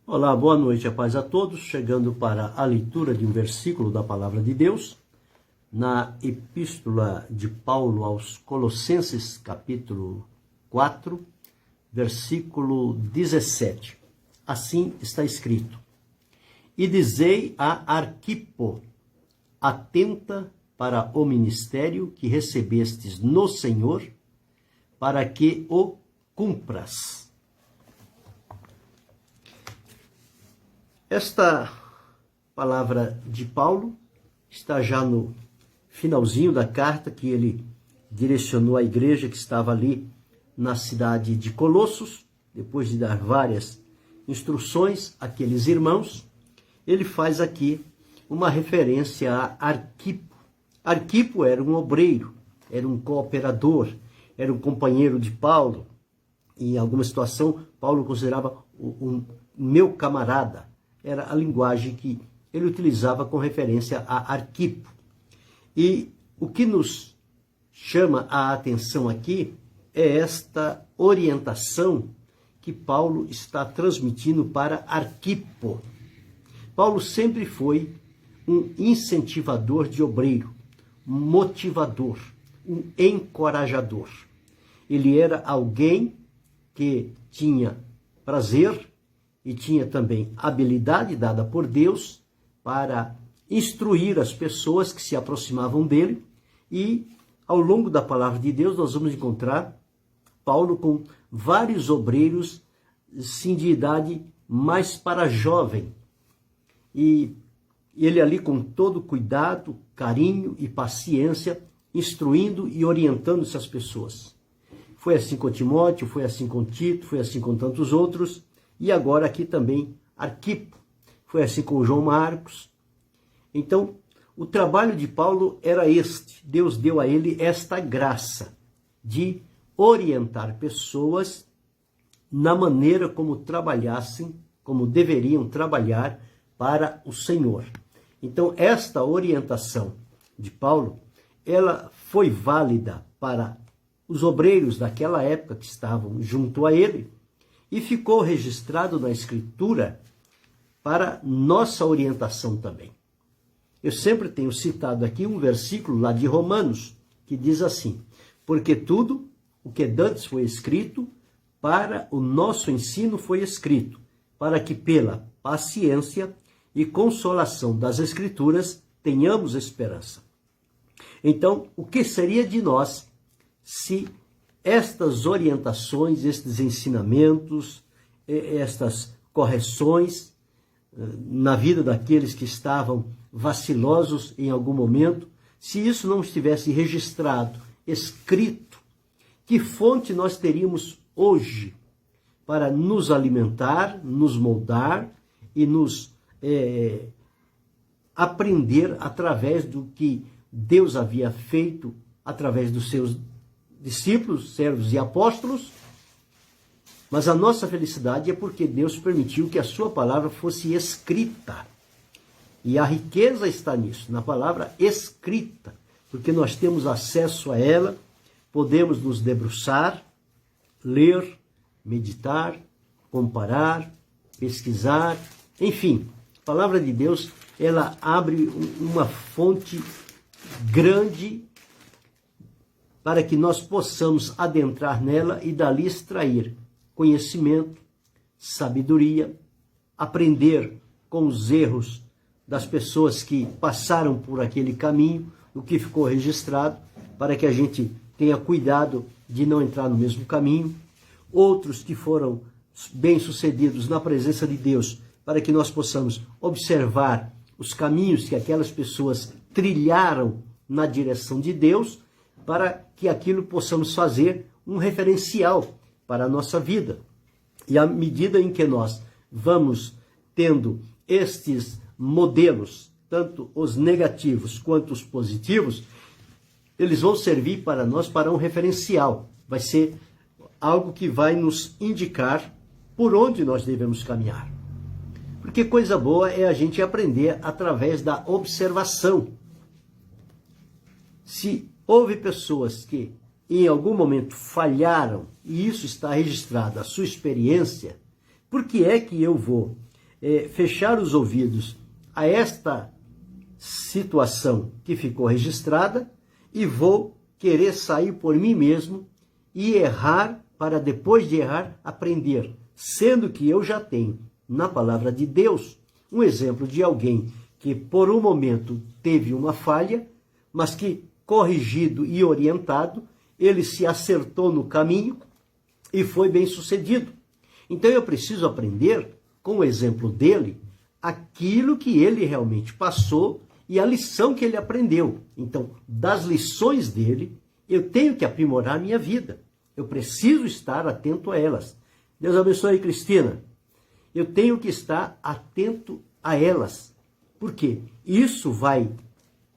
Olá, boa noite, a paz a todos. Chegando para a leitura de um versículo da Palavra de Deus, na Epístola de Paulo aos Colossenses, capítulo 4, versículo 17. Assim está escrito: E dizei a Arquipo, atenta para o ministério que recebestes no Senhor, para que o cumpras. Esta palavra de Paulo está já no finalzinho da carta que ele direcionou à igreja que estava ali na cidade de Colossos. Depois de dar várias instruções àqueles irmãos, ele faz aqui uma referência a Arquipo. Arquipo era um obreiro, era um cooperador, era um companheiro de Paulo. Em alguma situação, Paulo considerava um meu camarada. Era a linguagem que ele utilizava com referência a Arquipo. E o que nos chama a atenção aqui é esta orientação que Paulo está transmitindo para Arquipo. Paulo sempre foi um incentivador de obreiro, um motivador, um encorajador. Ele era alguém que tinha prazer e tinha também habilidade dada por Deus para instruir as pessoas que se aproximavam dele. E ao longo da palavra de Deus nós vamos encontrar Paulo com vários obreiros, sim, de idade mais para jovem. E ele ali com todo cuidado, carinho e paciência, instruindo e orientando essas pessoas. Foi assim com Timóteo, foi assim com Tito, foi assim com tantos outros. E agora aqui também Arquipo. Foi assim com João Marcos. Então, o trabalho de Paulo era este. Deus deu a ele esta graça de orientar pessoas na maneira como trabalhassem, como deveriam trabalhar para o Senhor. Então, esta orientação de Paulo, ela foi válida para os obreiros daquela época que estavam junto a ele, e ficou registrado na Escritura para nossa orientação também. Eu sempre tenho citado aqui um versículo lá de Romanos, que diz assim: porque tudo o que dantes foi escrito, para o nosso ensino foi escrito, para que pela paciência e consolação das Escrituras tenhamos esperança. Então, o que seria de nós se estas orientações, estes ensinamentos, estas correções na vida daqueles que estavam vacilosos em algum momento, se isso não estivesse registrado, escrito, que fonte nós teríamos hoje para nos alimentar, nos moldar e nos aprender através do que Deus havia feito através dos seus discípulos, servos e apóstolos? Mas a nossa felicidade é porque Deus permitiu que a sua palavra fosse escrita. E a riqueza está nisso, na palavra escrita, porque nós temos acesso a ela, podemos nos debruçar, ler, meditar, comparar, pesquisar, enfim. A palavra de Deus, ela abre uma fonte grande para que nós possamos adentrar nela e dali extrair conhecimento, sabedoria, aprender com os erros das pessoas que passaram por aquele caminho, o que ficou registrado, para que a gente tenha cuidado de não entrar no mesmo caminho. Outros que foram bem-sucedidos na presença de Deus, para que nós possamos observar os caminhos que aquelas pessoas trilharam na direção de Deus, para que aquilo possamos fazer um referencial para a nossa vida. E à medida em que nós vamos tendo estes modelos, tanto os negativos quanto os positivos, eles vão servir para nós para um referencial. Vai ser algo que vai nos indicar por onde nós devemos caminhar. Porque coisa boa é a gente aprender através da observação. Se houve pessoas que em algum momento falharam, e isso está registrado, a sua experiência, por que é que eu vou fechar os ouvidos a esta situação que ficou registrada e vou querer sair por mim mesmo e errar para, depois de errar, aprender, sendo que eu já tenho na palavra de Deus um exemplo de alguém que por um momento teve uma falha, mas que, corrigido e orientado, ele se acertou no caminho e foi bem sucedido. Então eu preciso aprender, com o exemplo dele, aquilo que ele realmente passou e a lição que ele aprendeu. Então, das lições dele, eu tenho que aprimorar a minha vida. Eu preciso estar atento a elas. Deus abençoe, Cristina. Eu tenho que estar atento a elas. Por quê? Isso vai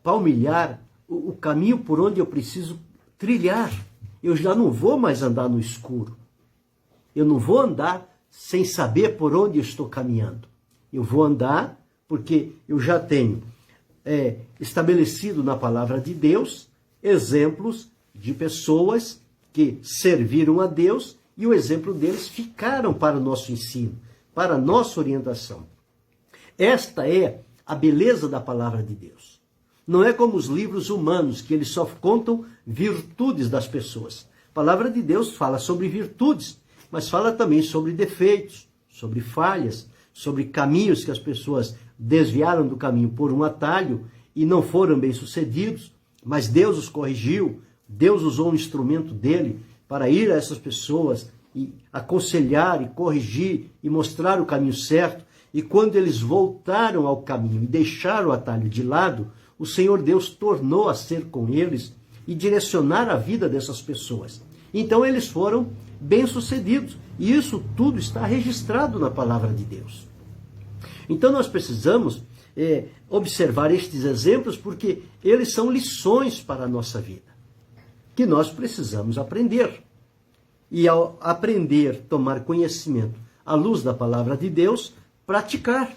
palmilhar o caminho por onde eu preciso trilhar. Eu já não vou mais andar no escuro. Eu não vou andar sem saber por onde eu estou caminhando. Eu vou andar porque eu já tenho estabelecido na palavra de Deus exemplos de pessoas que serviram a Deus e o exemplo deles ficaram para o nosso ensino, para a nossa orientação. Esta é a beleza da palavra de Deus. Não é como os livros humanos, que eles só contam virtudes das pessoas. A palavra de Deus fala sobre virtudes, mas fala também sobre defeitos, sobre falhas, sobre caminhos que as pessoas desviaram do caminho por um atalho e não foram bem-sucedidos, mas Deus os corrigiu, Deus usou um instrumento dele para ir a essas pessoas e aconselhar e corrigir e mostrar o caminho certo. E quando eles voltaram ao caminho e deixaram o atalho de lado, o Senhor Deus tornou a ser com eles e direcionar a vida dessas pessoas. Então eles foram bem-sucedidos. E isso tudo está registrado na palavra de Deus. Então nós precisamos observar estes exemplos porque eles são lições para a nossa vida, que nós precisamos aprender. E ao aprender, tomar conhecimento à luz da palavra de Deus, praticar.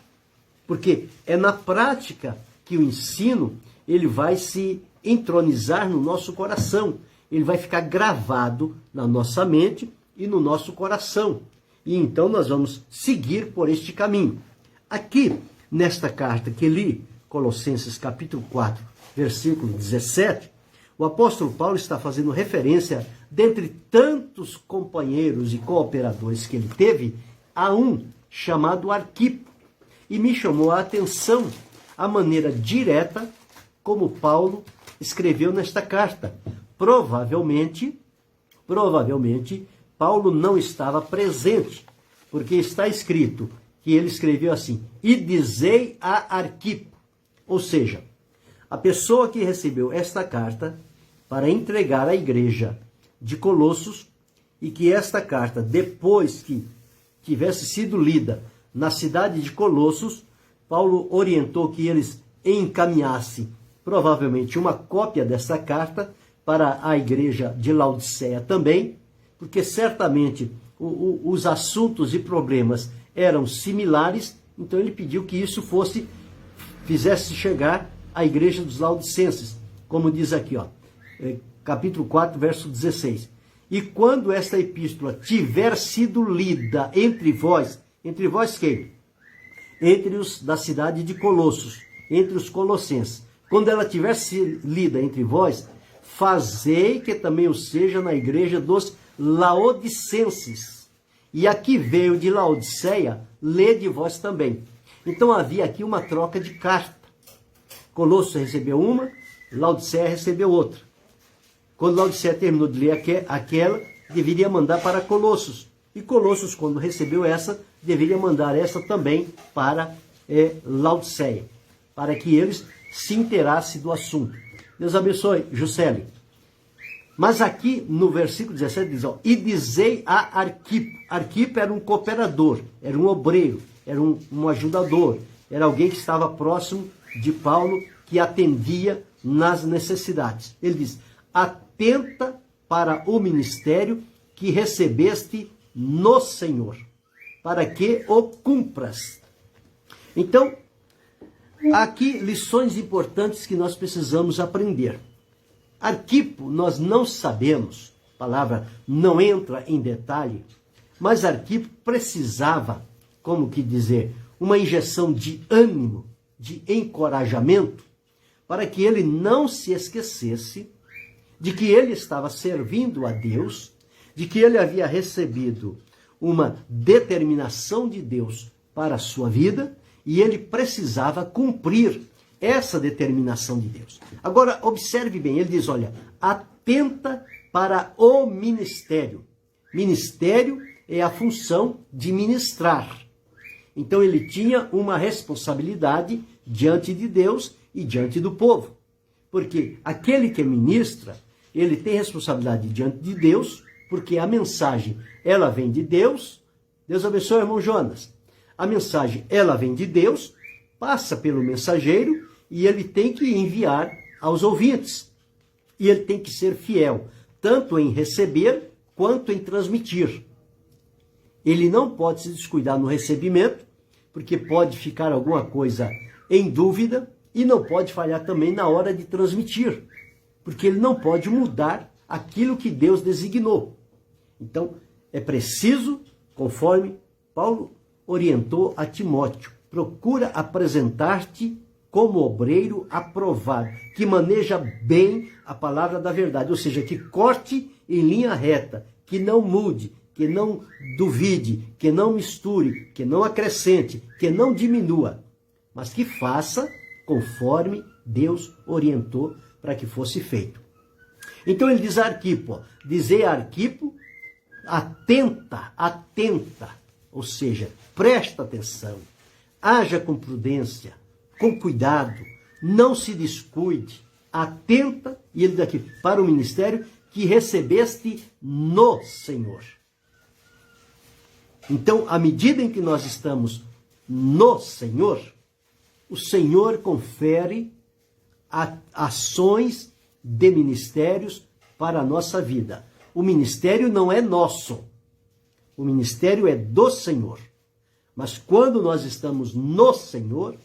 Porque é na prática que o ensino ele vai se entronizar no nosso coração. Ele vai ficar gravado na nossa mente e no nosso coração. E então nós vamos seguir por este caminho. Aqui, nesta carta que li, Colossenses capítulo 4, versículo 17, o apóstolo Paulo está fazendo referência, dentre tantos companheiros e cooperadores que ele teve, a um chamado Arquipo. E me chamou a atenção a maneira direta como Paulo escreveu nesta carta. Provavelmente, Paulo não estava presente, porque está escrito que ele escreveu assim, e dizei a Arquipo. Ou seja, a pessoa que recebeu esta carta para entregar à igreja de Colossos, e que esta carta, depois que tivesse sido lida na cidade de Colossos, Paulo orientou que eles encaminhassem provavelmente uma cópia dessa carta para a igreja de Laodiceia também, porque certamente os assuntos e problemas eram similares, então ele pediu que isso fizesse chegar à igreja dos Laodicenses, como diz aqui, capítulo 4, verso 16. E quando esta epístola tiver sido lida entre vós quem? Entre os da cidade de Colossos, entre os colossenses. Quando ela tiver sido lida entre vós, fazei que também o seja na igreja dos laodicenses. E aqui veio de Laodiceia, lede vós também. Então havia aqui uma troca de carta. Colossos recebeu uma, Laodiceia recebeu outra. Quando Laodiceia terminou de ler aquela, deveria mandar para Colossos. E Colossos, quando recebeu essa, deveria mandar essa também para Laodiceia, para que eles se inteirassem do assunto. Deus abençoe, Juscelio. Mas aqui no versículo 17 diz, e dizei a Arquipo. Arquipo era um cooperador, era um obreiro, era um ajudador, era alguém que estava próximo de Paulo, que atendia nas necessidades. Ele diz, atenta para o ministério que recebeste no Senhor, para que o cumpras. Então, aqui lições importantes que nós precisamos aprender. Arquipo, nós não sabemos, a palavra não entra em detalhe, mas Arquipo precisava, como que dizer, uma injeção de ânimo, de encorajamento, para que ele não se esquecesse de que ele estava servindo a Deus, de que ele havia recebido uma determinação de Deus para a sua vida e ele precisava cumprir essa determinação de Deus. Agora, observe bem, ele diz, olha, atenta para o ministério. Ministério é a função de ministrar. Então ele tinha uma responsabilidade diante de Deus e diante do povo. Porque aquele que ministra, ele tem responsabilidade diante de Deus, porque a mensagem, ela vem de Deus. Deus abençoe, irmão Jonas. A mensagem, ela vem de Deus, passa pelo mensageiro e ele tem que enviar aos ouvintes. E ele tem que ser fiel, tanto em receber quanto em transmitir. Ele não pode se descuidar no recebimento, porque pode ficar alguma coisa em dúvida, e não pode falhar também na hora de transmitir, porque ele não pode mudar aquilo que Deus designou. Então, é preciso, conforme Paulo orientou a Timóteo, procura apresentar-te como obreiro aprovado, que maneja bem a palavra da verdade, ou seja, que corte em linha reta, que não mude, que não duvide, que não misture, que não acrescente, que não diminua, mas que faça conforme Deus orientou para que fosse feito. Então ele diz a Arquipo, dizei a Arquipo, atenta, ou seja, presta atenção, haja com prudência, com cuidado, não se descuide, atenta, e ele daqui, para o ministério que recebeste no Senhor. Então, à medida em que nós estamos no Senhor, o Senhor confere ações de ministérios para a nossa vida. O ministério não é nosso, o ministério é do Senhor. Mas quando nós estamos no Senhor,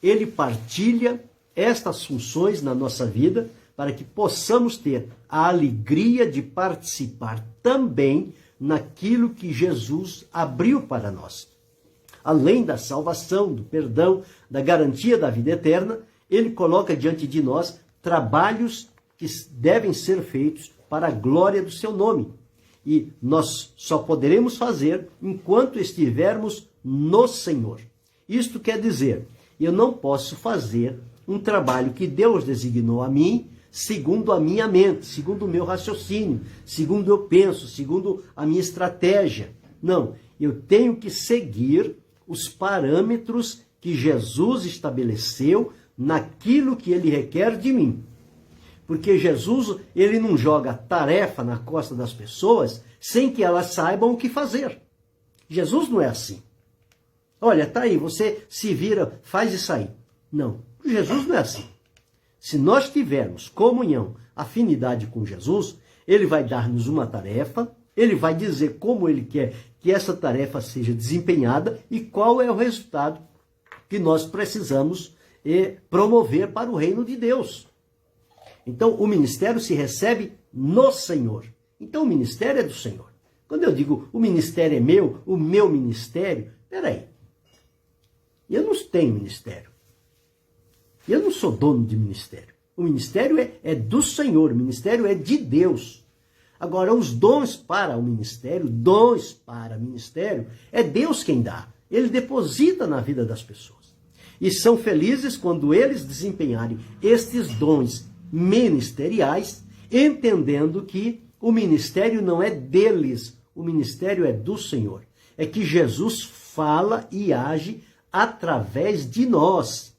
Ele partilha estas funções na nossa vida para que possamos ter a alegria de participar também naquilo que Jesus abriu para nós. Além da salvação, do perdão, da garantia da vida eterna, Ele coloca diante de nós trabalhos que devem ser feitos para a glória do seu nome. E nós só poderemos fazer enquanto estivermos no Senhor. Isto quer dizer, eu não posso fazer um trabalho que Deus designou a mim, segundo a minha mente, segundo o meu raciocínio, segundo eu penso, segundo a minha estratégia. Não, eu tenho que seguir os parâmetros que Jesus estabeleceu naquilo que Ele requer de mim. Porque Jesus, Ele não joga tarefa na costa das pessoas sem que elas saibam o que fazer. Jesus não é assim. Olha, tá aí, você se vira, faz isso aí. Não, Jesus não é assim. Se nós tivermos comunhão, afinidade com Jesus, Ele vai dar-nos uma tarefa, Ele vai dizer como Ele quer que essa tarefa seja desempenhada e qual é o resultado que nós precisamos promover para o reino de Deus. Então, o ministério se recebe no Senhor. Então, o ministério é do Senhor. Quando eu digo o ministério é meu, o meu ministério, peraí. Eu não tenho ministério. Eu não sou dono de ministério. O ministério é do Senhor, o ministério é de Deus. Agora, os dons para o ministério, é Deus quem dá. Ele deposita na vida das pessoas. E são felizes quando eles desempenharem estes dons ministeriais, entendendo que o ministério não é deles, o ministério é do Senhor. É que Jesus fala e age através de nós.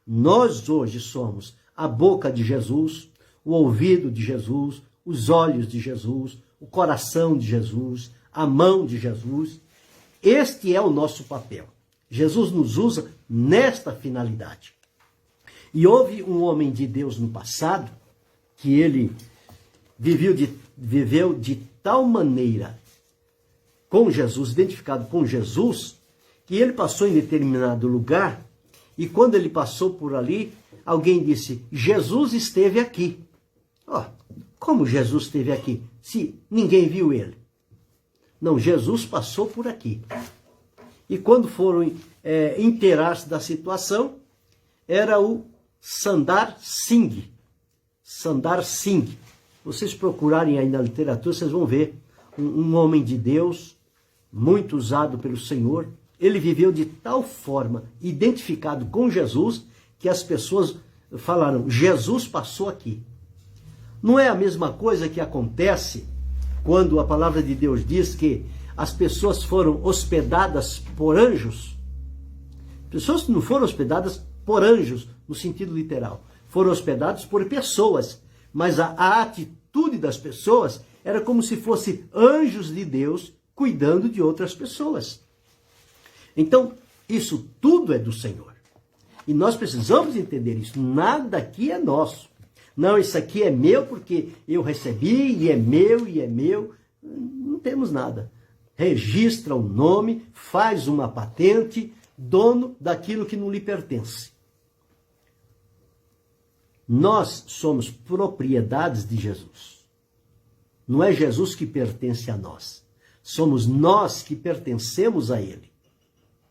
Nós hoje somos a boca de Jesus, o ouvido de Jesus, os olhos de Jesus, o coração de Jesus, a mão de Jesus. Este é o nosso papel. Jesus nos usa nesta finalidade. E houve um homem de Deus no passado que ele viveu de tal maneira com Jesus, identificado com Jesus, que ele passou em determinado lugar e quando ele passou por ali, alguém disse, Jesus esteve aqui. Como Jesus esteve aqui? Se ninguém viu ele. Não, Jesus passou por aqui. E quando foram inteirar-se da situação, era o Sundar Singh. Sundar Singh. Vocês procurarem aí na literatura, vocês vão ver um homem de Deus, muito usado pelo Senhor. Ele viveu de tal forma, identificado com Jesus, que as pessoas falaram, Jesus passou aqui. Não é a mesma coisa que acontece quando a palavra de Deus diz que as pessoas foram hospedadas por anjos? Pessoas que não foram hospedadas por anjos, no sentido literal. Foram hospedadas por pessoas. Mas a atitude das pessoas era como se fossem anjos de Deus cuidando de outras pessoas. Então, isso tudo é do Senhor. E nós precisamos entender isso. Nada aqui é nosso. Não, isso aqui é meu porque eu recebi, e é meu, e é meu. Não temos nada. Registra o nome, faz uma patente, dono daquilo que não lhe pertence. Nós somos propriedades de Jesus. Não é Jesus que pertence a nós. Somos nós que pertencemos a Ele.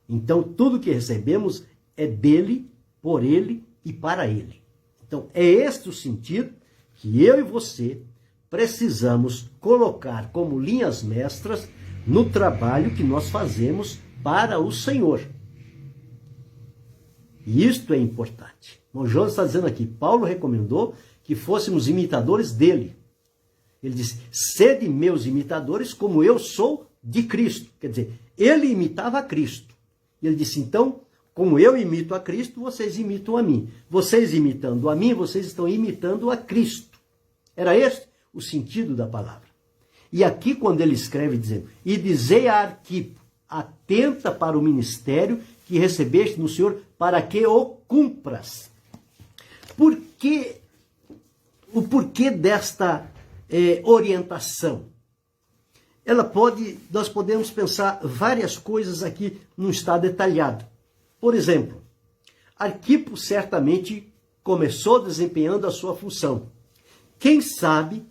Então, tudo que recebemos é dele, por Ele e para Ele. Então, é este o sentido que eu e você precisamos colocar como linhas mestras no trabalho que nós fazemos para o Senhor. E isto é importante. O João está dizendo aqui, Paulo recomendou que fôssemos imitadores dele. Ele disse, sede meus imitadores como eu sou de Cristo. Quer dizer, ele imitava a Cristo. E ele disse, então, como eu imito a Cristo, vocês imitam a mim. Vocês imitando a mim, vocês estão imitando a Cristo. Era este o sentido da palavra. E aqui quando ele escreve dizendo, e dizei a Arquipo, atenta para o ministério que recebeste no Senhor, para que o cumpras. O porquê desta orientação? Nós podemos pensar várias coisas aqui, não está detalhado. Por exemplo, Arquipo certamente começou desempenhando a sua função. Quem sabe,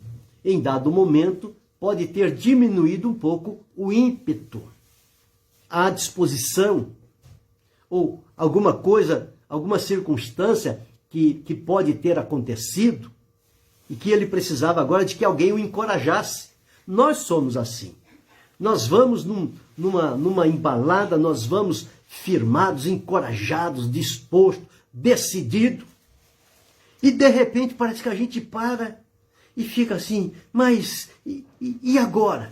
em dado momento, pode ter diminuído um pouco o ímpeto, a disposição, ou alguma coisa, alguma circunstância que pode ter acontecido e que ele precisava agora de que alguém o encorajasse. Nós somos assim. Nós vamos numa embalada, nós vamos firmados, encorajados, dispostos, decididos. E de repente parece que a gente para e fica assim, mas e agora?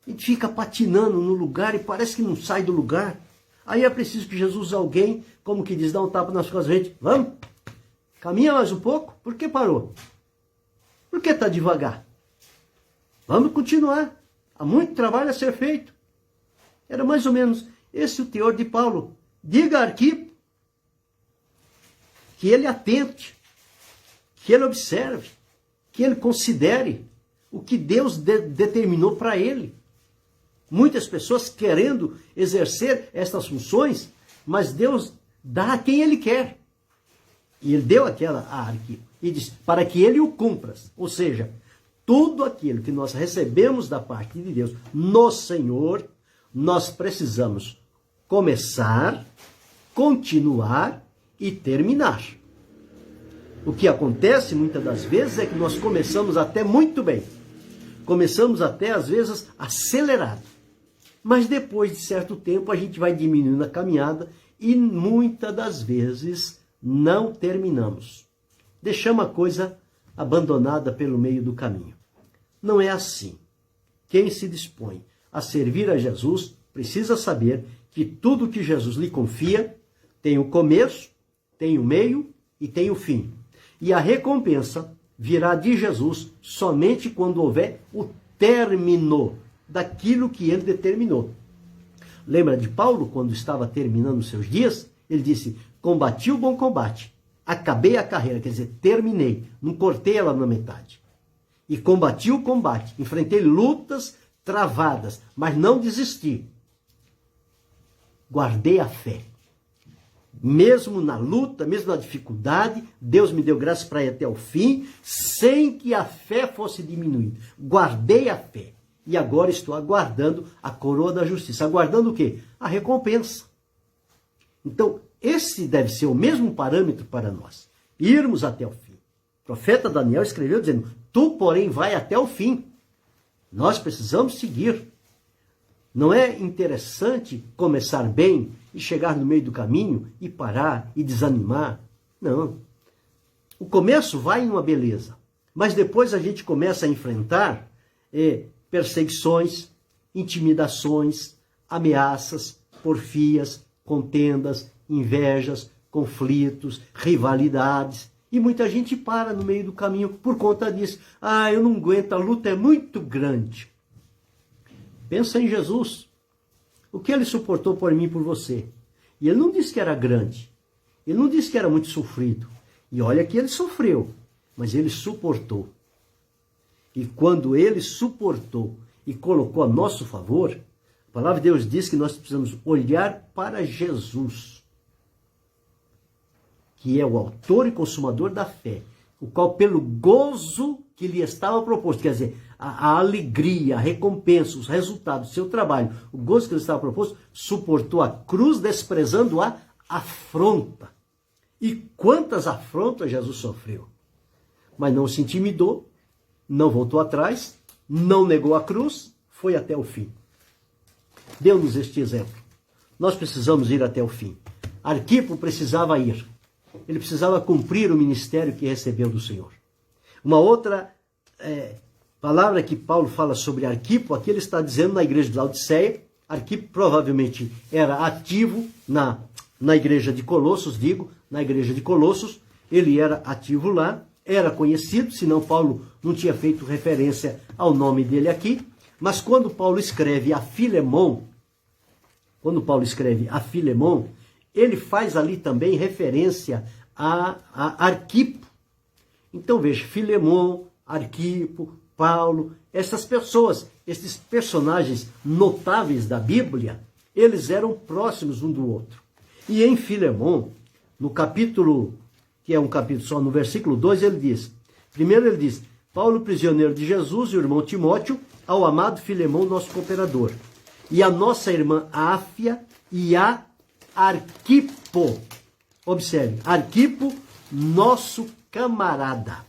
A gente fica patinando no lugar e parece que não sai do lugar. Aí é preciso que Jesus, alguém, como que diz, dá um tapa nas costas da gente. Vamos? Caminha mais um pouco? Por que parou? Por que está devagar? Vamos continuar. Há muito trabalho a ser feito. Era mais ou menos esse o teor de Paulo. Diga a Arquipo que ele atente, que ele observe, que ele considere o que Deus determinou para ele. Muitas pessoas querendo exercer estas funções, mas Deus dá a quem Ele quer. E Ele deu aquela a Arquipo. E diz, para que Ele o cumpra. Ou seja, tudo aquilo que nós recebemos da parte de Deus no Senhor, nós precisamos começar, continuar e terminar. O que acontece muitas das vezes é que nós começamos até muito bem. Começamos até às vezes acelerado. Mas depois de certo tempo a gente vai diminuindo a caminhada e muitas das vezes não terminamos. Deixamos a coisa abandonada pelo meio do caminho. Não é assim. Quem se dispõe a servir a Jesus precisa saber que tudo que Jesus lhe confia tem o começo, tem o meio e tem o fim. E a recompensa virá de Jesus somente quando houver o término daquilo que ele determinou. Lembra de Paulo, quando estava terminando os seus dias? Ele disse, combati o bom combate, acabei a carreira, quer dizer, terminei, não cortei ela na metade. E combati o combate, enfrentei lutas travadas, mas não desisti. Guardei a fé. Mesmo na luta, mesmo na dificuldade, Deus me deu graça para ir até o fim, sem que a fé fosse diminuída. Guardei a fé. e agora estou aguardando a coroa da justiça. Aguardando o quê? A recompensa. Então, esse deve ser o mesmo parâmetro para nós. Irmos até o fim. O profeta Daniel escreveu dizendo, tu, porém, vai até o fim. Nós precisamos seguir. Não é interessante começar bem e chegar no meio do caminho e parar e desanimar. Não. O começo vai em uma beleza, mas depois a gente começa a enfrentar perseguições, intimidações, ameaças, porfias, contendas, invejas, conflitos, rivalidades. E muita gente para no meio do caminho por conta disso. Ah, eu não aguento, a luta é muito grande. Pensa em Jesus. O que ele suportou por mim e por você? E ele não disse que era grande. Ele não disse que era muito sofrido. E olha que ele sofreu, mas ele suportou. E quando ele suportou e colocou a nosso favor, a palavra de Deus diz que nós precisamos olhar para Jesus, que é o autor e consumador da fé, o qual pelo gozo que lhe estava proposto, quer dizer, a alegria, a recompensa, os resultados do seu trabalho, o gozo que lhe estava proposto, suportou a cruz desprezando a afronta. E quantas afrontas Jesus sofreu? Mas não se intimidou, não voltou atrás, não negou a cruz, foi até o fim. Deu-nos este exemplo. Nós precisamos ir até o fim. Arquipo precisava ir. Ele precisava cumprir o ministério que recebeu do Senhor. Uma outra palavra que Paulo fala sobre Arquipo, aqui ele está dizendo na igreja de Laodiceia. Arquipo provavelmente era ativo na igreja de Colossos, na igreja de Colossos. Ele era ativo lá, era conhecido, senão Paulo não tinha feito referência ao nome dele aqui. Mas quando Paulo escreve a Filemon, ele faz ali também referência a Arquipo. Então veja, Filemon, Arquipo, Paulo, essas pessoas, esses personagens notáveis da Bíblia, eles eram próximos um do outro. E em Filemon, no capítulo, que é um capítulo só, no versículo 2, ele diz, primeiro ele diz, Paulo, prisioneiro de Jesus, e o irmão Timóteo, ao amado Filemon, nosso cooperador, e a nossa irmã Áfia e a Arquipo. Observe, Arquipo, nosso camarada.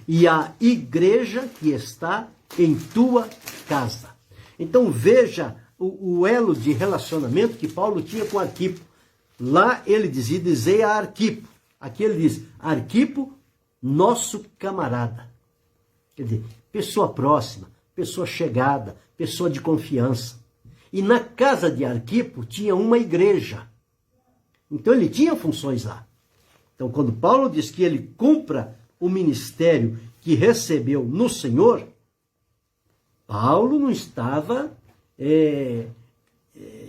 E a igreja que está em tua casa. Então veja o elo de relacionamento que Paulo tinha com Arquipo. Lá ele dizia, dizei a Arquipo. Aqui ele diz, Arquipo, nosso camarada. Quer dizer, pessoa próxima, pessoa chegada, pessoa de confiança. E na casa de Arquipo tinha uma igreja. Então ele tinha funções lá. Então quando Paulo diz que ele cumpra o ministério que recebeu no Senhor, Paulo não estava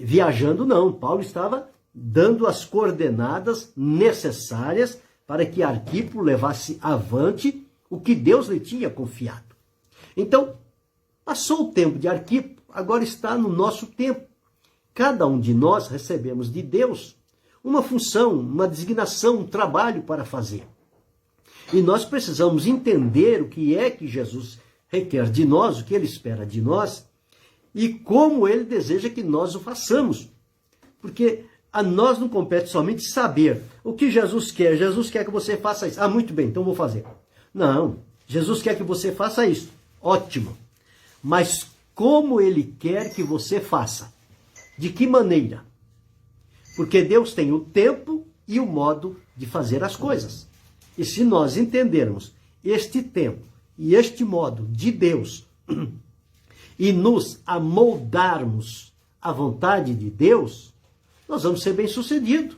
viajando, não. Paulo estava dando as coordenadas necessárias para que Arquipo levasse avante o que Deus lhe tinha confiado. Então, passou o tempo de Arquipo, agora está no nosso tempo. Cada um de nós recebemos de Deus uma função, uma designação, um trabalho para fazer. E nós precisamos entender o que é que Jesus requer de nós, o que ele espera de nós, e como ele deseja que nós o façamos. Porque a nós não compete somente saber o que Jesus quer. Jesus quer que você faça isso. Ah, muito bem, então vou fazer. Não, Jesus quer que você faça isso. Ótimo. Mas como ele quer que você faça? De que maneira? Porque Deus tem o tempo e o modo de fazer as coisas. E se nós entendermos este tempo e este modo de Deus e nos amoldarmos à vontade de Deus, nós vamos ser bem-sucedidos.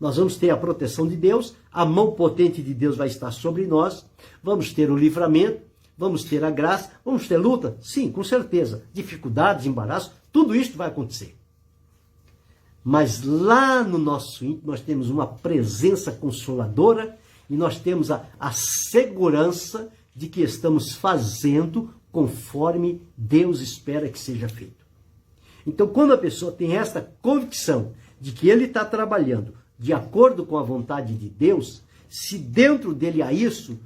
Nós vamos ter a proteção de Deus, a mão potente de Deus vai estar sobre nós, vamos ter o livramento, vamos ter a graça, vamos ter luta? Sim, com certeza. Dificuldades, embaraços, tudo isso vai acontecer. Mas lá no nosso íntimo nós temos uma presença consoladora e nós temos a segurança de que estamos fazendo conforme Deus espera que seja feito. Então, quando a pessoa tem esta convicção de que ele está trabalhando de acordo com a vontade de Deus, se dentro dele há isso,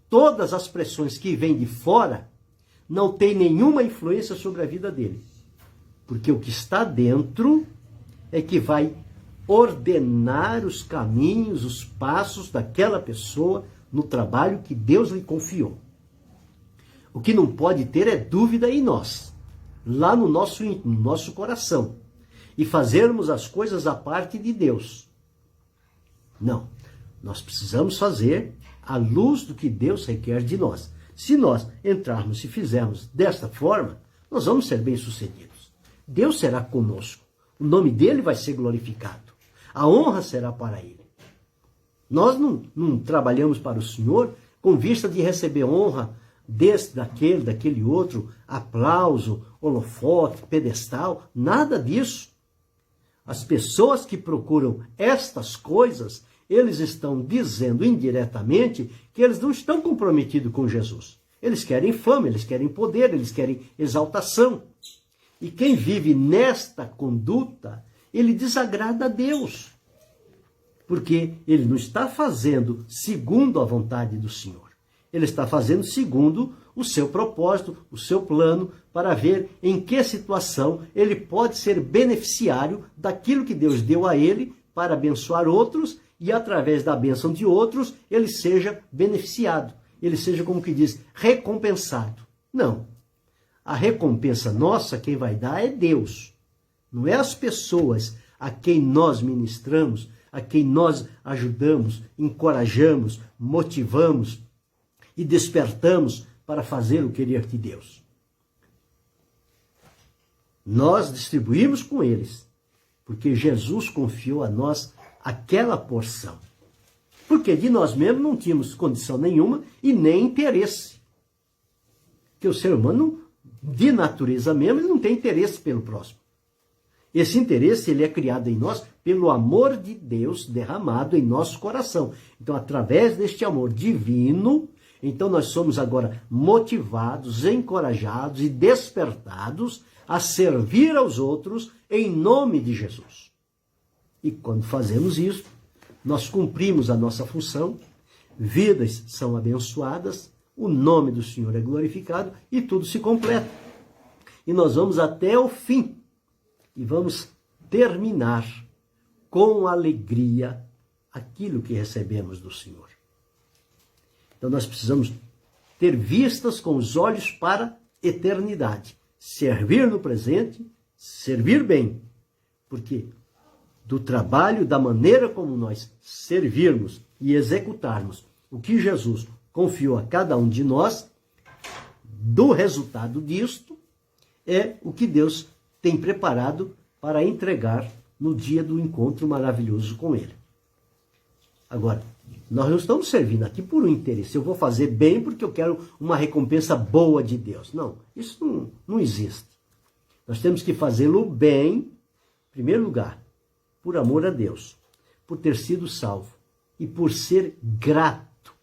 todas as pressões que vêm de fora não tem nenhuma influência sobre a vida dele. Porque o que está dentro é que vai ordenar os caminhos, os passos daquela pessoa no trabalho que Deus lhe confiou. O que não pode ter é dúvida em nós, lá no nosso íntimo, no nosso coração, e fazermos as coisas à parte de Deus. Não, nós precisamos fazer à luz do que Deus requer de nós. Se nós entrarmos e fizermos desta forma, nós vamos ser bem-sucedidos. Deus será conosco, o nome dele vai ser glorificado, a honra será para ele. Nós não trabalhamos para o Senhor com vista de receber honra desse, daquele outro, aplauso, holofote, pedestal, nada disso. As pessoas que procuram estas coisas, eles estão dizendo indiretamente que eles não estão comprometidos com Jesus. Eles querem fama, eles querem poder, eles querem exaltação. E quem vive nesta conduta, ele desagrada a Deus. Porque ele não está fazendo segundo a vontade do Senhor. Ele está fazendo segundo o seu propósito, o seu plano, para ver em que situação ele pode ser beneficiário daquilo que Deus deu a ele para abençoar outros e através da bênção de outros ele seja beneficiado. Ele seja, como que diz, recompensado. Não. A recompensa nossa, quem vai dar é Deus. Não é as pessoas a quem nós ministramos, a quem nós ajudamos, encorajamos, motivamos e despertamos para fazer o querer de Deus. Nós distribuímos com eles, porque Jesus confiou a nós aquela porção. Porque de nós mesmos não tínhamos condição nenhuma e nem interesse. Porque o ser humano, de natureza mesmo, ele não tem interesse pelo próximo. Esse interesse ele é criado em nós pelo amor de Deus derramado em nosso coração. Então, através deste amor divino, então nós somos agora motivados, encorajados e despertados a servir aos outros em nome de Jesus. E quando fazemos isso, nós cumprimos a nossa função, vidas são abençoadas, o nome do Senhor é glorificado e tudo se completa. E nós vamos até o fim e vamos terminar com alegria aquilo que recebemos do Senhor. Então nós precisamos ter vistas com os olhos para a eternidade. Servir no presente, servir bem. Porque do trabalho, da maneira como nós servirmos e executarmos o que Jesus confiou a cada um de nós, do resultado disto é o que Deus tem preparado para entregar no dia do encontro maravilhoso com Ele. Agora, nós não estamos servindo aqui por um interesse. Eu vou fazer bem porque eu quero uma recompensa boa de Deus. Não, isso não existe. Nós temos que fazê-lo bem, em primeiro lugar, por amor a Deus, por ter sido salvo e por ser grato.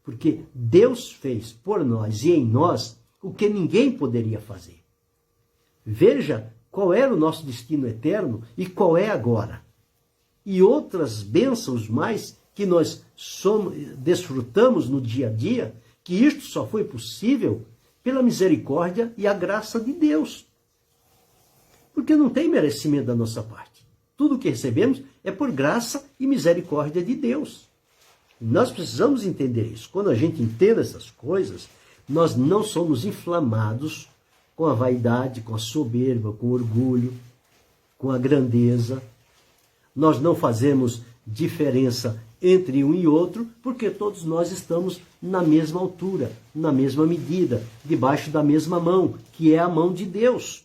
Porque Deus fez por nós e em nós o que ninguém poderia fazer. Veja qual era o nosso destino eterno e qual é agora. E outras bênçãos mais que nós desfrutamos no dia a dia, que isto só foi possível pela misericórdia e a graça de Deus. Porque não tem merecimento da nossa parte. Tudo o que recebemos é por graça e misericórdia de Deus. Nós precisamos entender isso. Quando a gente entende essas coisas, nós não somos inflamados com a vaidade, com a soberba, com o orgulho, com a grandeza. Nós não fazemos diferença entre um e outro, porque todos nós estamos na mesma altura, na mesma medida, debaixo da mesma mão, que é a mão de Deus.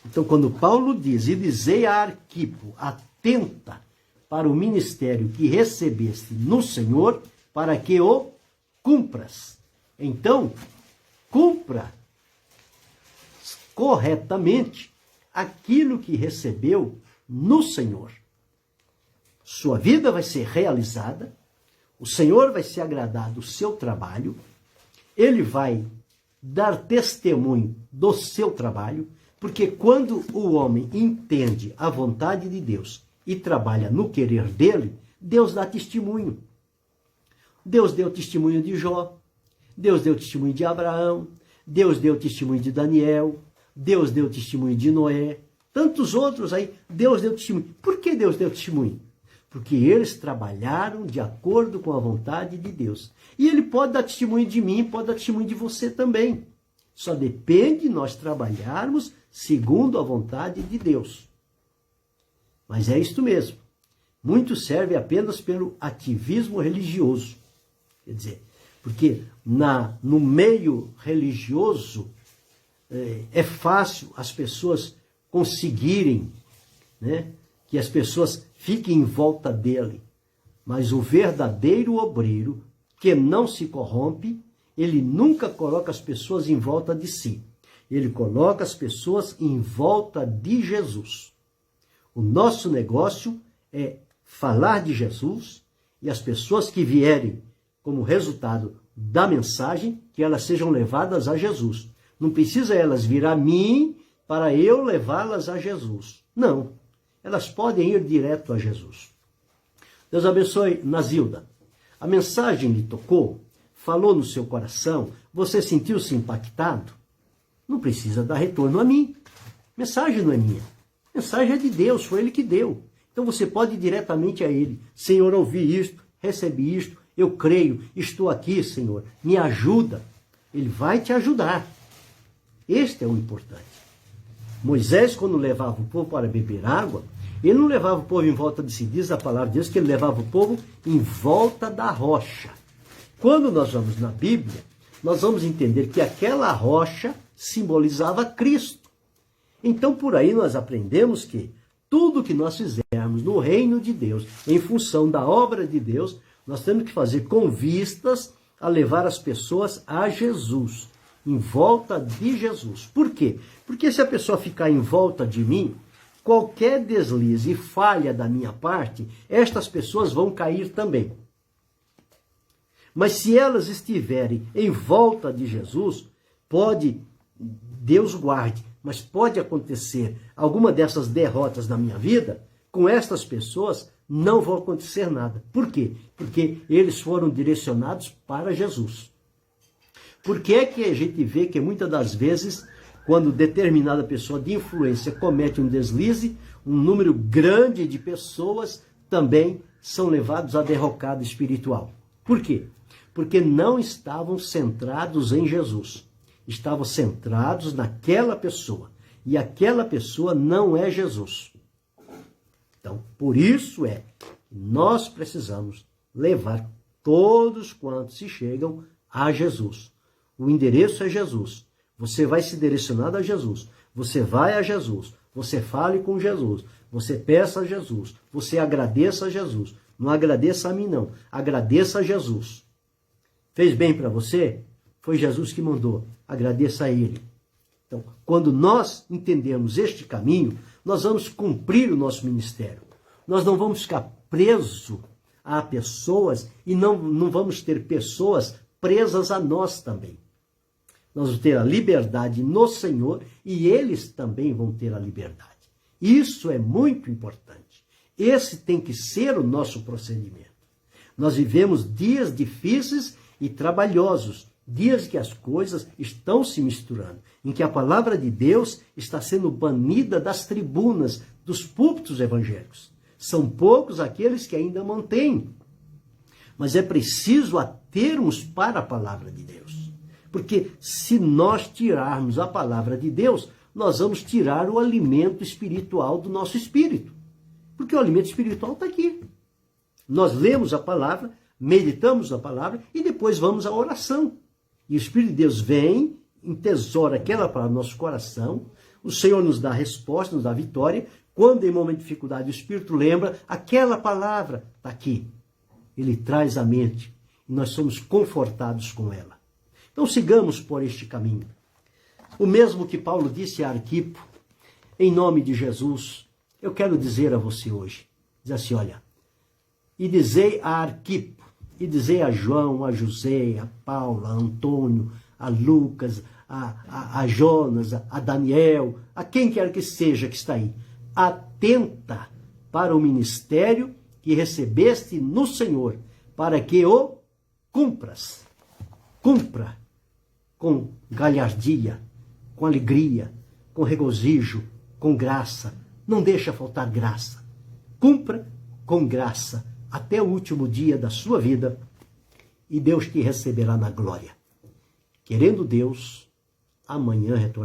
Então, quando Paulo diz, e dizei a Arquipo, atenta para o ministério que recebeste no Senhor, para que o cumpras. Então, cumpra corretamente aquilo que recebeu no Senhor. Sua vida vai ser realizada, o Senhor vai se agradar do seu trabalho, Ele vai dar testemunho do seu trabalho, porque quando o homem entende a vontade de Deus e trabalha no querer dele, Deus dá testemunho. Deus deu testemunho de Jó, Deus deu testemunho de Abraão, Deus deu testemunho de Daniel, Deus deu testemunho de Noé, tantos outros aí, Deus deu testemunho. Por que Deus deu testemunho? Porque eles trabalharam de acordo com a vontade de Deus. E ele pode dar testemunho de mim, pode dar testemunho de você também. Só depende de nós trabalharmos segundo a vontade de Deus. Mas é isto mesmo. Muito serve apenas pelo ativismo religioso. Quer dizer, porque no meio religioso é fácil as pessoas conseguirem, né, que as pessoas fiquem em volta dele. Mas o verdadeiro obreiro, que não se corrompe, ele nunca coloca as pessoas em volta de si. Ele coloca as pessoas em volta de Jesus. O nosso negócio é falar de Jesus e as pessoas que vierem como resultado da mensagem, que elas sejam levadas a Jesus. Não precisa elas vir a mim para eu levá-las a Jesus. Não. Elas podem ir direto a Jesus. Deus abençoe Nazilda. A mensagem lhe tocou? Falou no seu coração? Você sentiu-se impactado? Não precisa dar retorno a mim. Mensagem não é minha. Mensagem é de Deus, foi Ele que deu. Então você pode ir diretamente a Ele. Senhor, ouvi isto, recebi isto, eu creio, estou aqui, Senhor, me ajuda. Ele vai te ajudar. Este é o importante. Moisés, quando levava o povo para beber água, ele não levava o povo em volta de si. Diz a palavra de Deus que ele levava o povo em volta da rocha. Quando nós vamos na Bíblia, nós vamos entender que aquela rocha simbolizava Cristo. Então, por aí nós aprendemos que tudo que nós fizermos no reino de Deus, em função da obra de Deus, nós temos que fazer com vistas a levar as pessoas a Jesus, em volta de Jesus. Por quê? Porque se a pessoa ficar em volta de mim, qualquer deslize e falha da minha parte, estas pessoas vão cair também. Mas se elas estiverem em volta de Jesus, pode, Deus guarde, mas pode acontecer alguma dessas derrotas na minha vida, com estas pessoas não vai acontecer nada. Por quê? Porque eles foram direcionados para Jesus. Por que é que a gente vê que muitas das vezes, quando determinada pessoa de influência comete um deslize, um número grande de pessoas também são levados à derrocada espiritual? Por quê? Porque não estavam centrados em Jesus. Estavam centrados naquela pessoa. E aquela pessoa não é Jesus. Então, por isso nós precisamos levar todos quantos se chegam a Jesus. O endereço é Jesus. Você vai se direcionar a Jesus. Você vai a Jesus. Você fale com Jesus. Você peça a Jesus. Você agradeça a Jesus. Não agradeça a mim, não. Agradeça a Jesus. Fez bem para você? Foi Jesus que mandou. Agradeça a Ele. Então, quando nós entendemos este caminho, nós vamos cumprir o nosso ministério. Nós não vamos ficar presos a pessoas e não vamos ter pessoas presas a nós também. Nós vamos ter a liberdade no Senhor e eles também vão ter a liberdade. Isso é muito importante. Esse tem que ser o nosso procedimento. Nós vivemos dias difíceis e trabalhosos, dias que as coisas estão se misturando, em que a palavra de Deus está sendo banida das tribunas, dos púlpitos evangélicos. São poucos aqueles que ainda mantêm. Mas é preciso atermos para a palavra de Deus. Porque se nós tirarmos a palavra de Deus, nós vamos tirar o alimento espiritual do nosso espírito. Porque o alimento espiritual está aqui. Nós lemos a palavra, meditamos na palavra e depois vamos à oração. E o Espírito de Deus vem, entesoura aquela palavra no nosso coração, o Senhor nos dá a resposta, nos dá a vitória. Quando em momento de dificuldade o Espírito lembra, aquela palavra está aqui. Ele traz à mente e nós somos confortados com ela. Então sigamos por este caminho. O mesmo que Paulo disse a Arquipo, em nome de Jesus, eu quero dizer a você hoje, diz assim, olha, e dizei a Arquipo, e dizei a João, a José, a Paulo, a Antônio, a Lucas, a Jonas, a Daniel, a quem quer que seja que está aí, atenta para o ministério que recebeste no Senhor, para que o cumpras. Cumpra. com galhardia, com alegria, com regozijo, com graça. Não deixa faltar graça. Cumpra com graça até o último dia da sua vida e Deus te receberá na glória. Querendo Deus, amanhã retornará.